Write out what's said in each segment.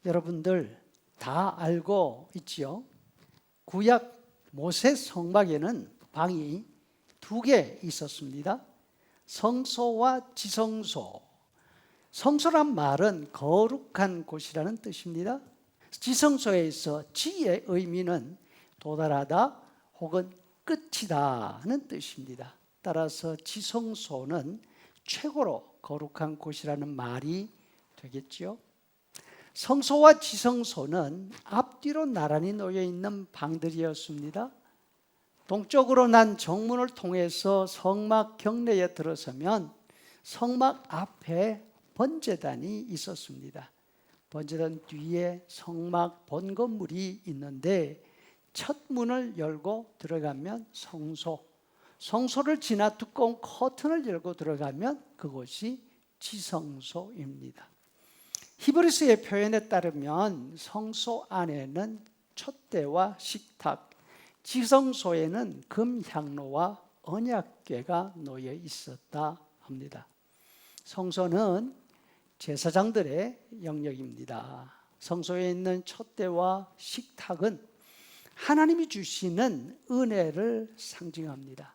여러분들 다 알고 있지요? 구약 모세 성막에는 방이 두 개 있었습니다. 성소와 지성소. 성소란 말은 거룩한 곳이라는 뜻입니다. 지성소에서 지의 의미는 도달하다 혹은 끝이다는 뜻입니다. 따라서 지성소는 최고로 거룩한 곳이라는 말이 되겠죠. 성소와 지성소는 앞뒤로 나란히 놓여 있는 방들이었습니다. 동쪽으로 난 정문을 통해서 성막 경내에 들어서면 성막 앞에 번제단이 있었습니다. 번제단 뒤에 성막 본 건물이 있는데 첫 문을 열고 들어가면 성소, 성소를 지나 두꺼운 커튼을 열고 들어가면 그곳이 지성소입니다. 히브리서의 표현에 따르면 성소 안에는 촛대와 식탁, 지성소에는 금향로와 언약궤가 놓여 있었다 합니다. 성소는 제사장들의 영역입니다. 성소에 있는 촛대와 식탁은 하나님이 주시는 은혜를 상징합니다.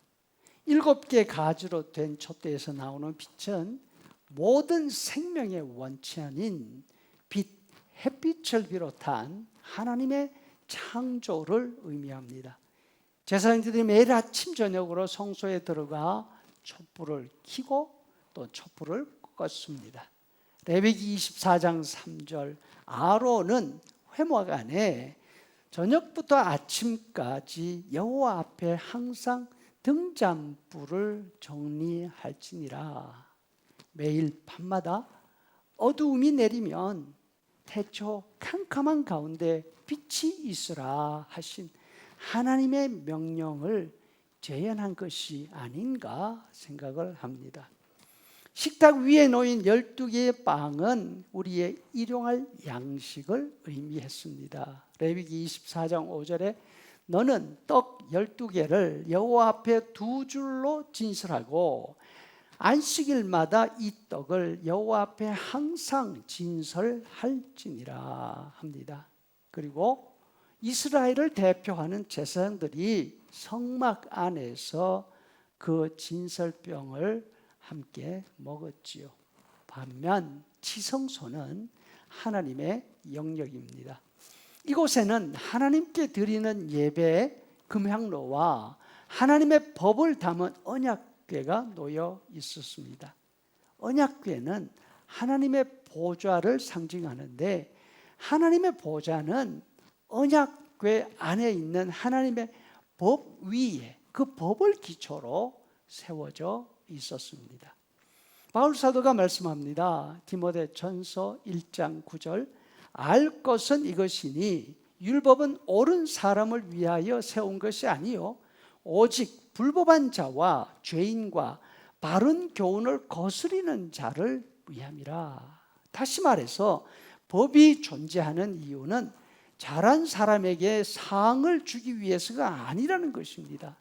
7개 가지로 된 촛대에서 나오는 빛은 모든 생명의 원천인 빛, 햇빛을 비롯한 하나님의 창조를 의미합니다. 제사장들이 매일 아침 저녁으로 성소에 들어가 촛불을 켜고 또 촛불을 껐습니다. 레위기 24장 3절, 아론은 회막 안에 저녁부터 아침까지 여호와 앞에 항상 등잔불을 정리할지니라. 매일 밤마다 어두움이 내리면 태초 캄캄한 가운데 빛이 있으라 하신 하나님의 명령을 재현한 것이 아닌가 생각을 합니다. 식탁 위에 놓인 12개의 빵은 우리의 일용할 양식을 의미했습니다. 레위기 24장 5절에 너는 떡 12개를 여호와 앞에 2줄로 진설하고 안식일마다 이 떡을 여호와 앞에 항상 진설할지니라 합니다. 그리고 이스라엘을 대표하는 제사장들이 성막 안에서 그 진설병을 함께 먹었지요. 반면 지성소는 하나님의 영역입니다. 이곳에는 하나님께 드리는 예배 금향로와 하나님의 법을 담은 언약궤가 놓여 있었습니다. 언약궤는 하나님의 보좌를 상징하는데 하나님의 보좌는 언약궤 안에 있는 하나님의 법 위에 그 법을 기초로 세워져 있었습니다. 바울 사도가 말씀합니다. 디모데전서 1장 9절, 알 것은 이것이니 율법은 옳은 사람을 위하여 세운 것이 아니요 오직 불법한 자와 죄인과 바른 교훈을 거스리는 자를 위함이라. 다시 말해서 법이 존재하는 이유는 잘한 사람에게 상을 주기 위해서가 아니라는 것입니다.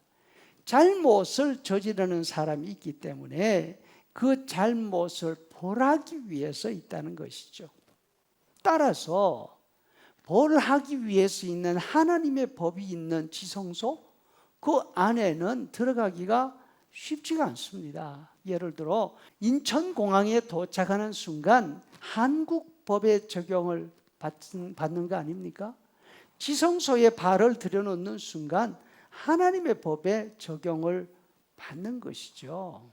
잘못을 저지르는 사람이 있기 때문에 그 잘못을 벌하기 위해서 있다는 것이죠. 따라서 벌하기 위해서 있는 하나님의 법이 있는 지성소, 그 안에는 들어가기가 쉽지가 않습니다. 예를 들어 인천공항에 도착하는 순간 한국 법의 적용을 받는 거 아닙니까? 지성소에 발을 들여놓는 순간 하나님의 법에 적용을 받는 것이죠.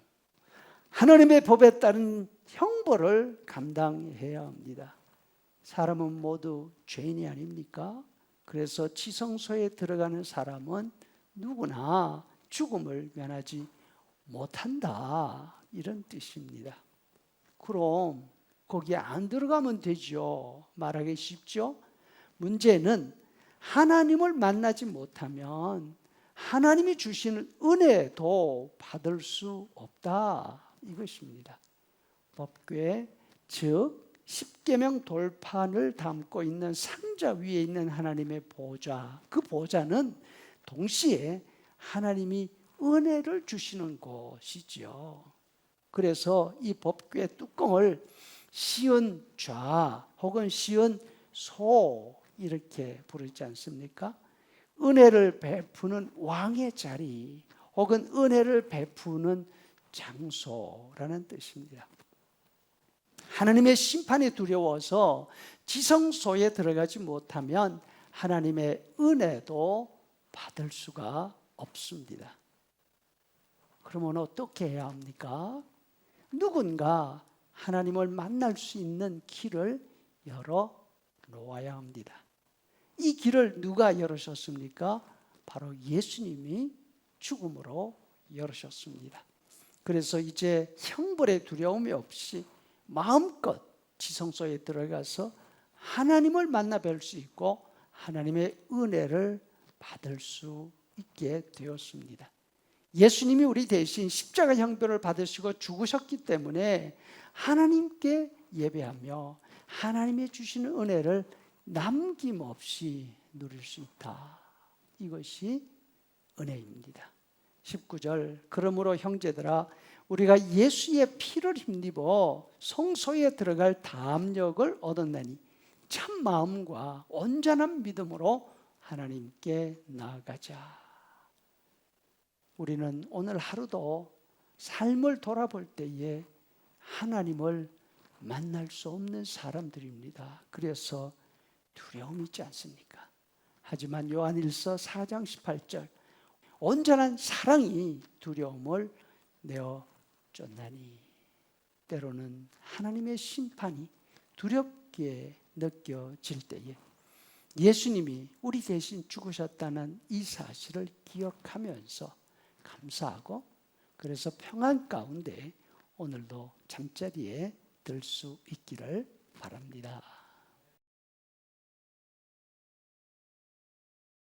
하나님의 법에 따른 형벌을 감당해야 합니다. 사람은 모두 죄인이 아닙니까? 그래서 지성소에 들어가는 사람은 누구나 죽음을 면하지 못한다, 이런 뜻입니다. 그럼 거기에 안 들어가면 되죠. 말하기 쉽죠? 문제는 하나님을 만나지 못하면 하나님이 주시는 은혜도 받을 수 없다, 이것입니다. 법궤, 즉 십계명 돌판을 담고 있는 상자 위에 있는 하나님의 보좌, 그 보좌는 동시에 하나님이 은혜를 주시는 곳이지요. 그래서 이 법궤 뚜껑을 시은 좌 혹은 시은 소 이렇게 부르지 않습니까? 은혜를 베푸는 왕의 자리 혹은 은혜를 베푸는 장소라는 뜻입니다. 하나님의 심판이 두려워서 지성소에 들어가지 못하면 하나님의 은혜도 받을 수가 없습니다. 그러면 어떻게 해야 합니까? 누군가 하나님을 만날 수 있는 길을 열어 놓아야 합니다. 이 길을 누가 열으셨습니까? 바로 예수님이 죽음으로 열으셨습니다. 그래서 이제 형벌의 두려움이 없이 마음껏 지성소에 들어가서 하나님을 만나 뵐 수 있고 하나님의 은혜를 받을 수 있게 되었습니다. 예수님이 우리 대신 십자가 형벌을 받으시고 죽으셨기 때문에 하나님께 예배하며 하나님의 주시는 은혜를 남김없이 누릴 수 있다. 이것이 은혜입니다. 19절 그러므로 형제들아 우리가 예수의 피를 힘입어 성소에 들어갈 담력을 얻었나니 참 마음과 온전한 믿음으로 하나님께 나아가자. 우리는 오늘 하루도 삶을 돌아볼 때에 하나님을 만날 수 없는 사람들입니다. 그래서 두려움이 있지 않습니까? 하지만 요한일서 4장 18절 온전한 사랑이 두려움을 내어 쫓나니 때로는 하나님의 심판이 두렵게 느껴질 때에 예수님이 우리 대신 죽으셨다는 이 사실을 기억하면서 감사하고 그래서 평안 가운데 오늘도 잠자리에 들 수 있기를 바랍니다.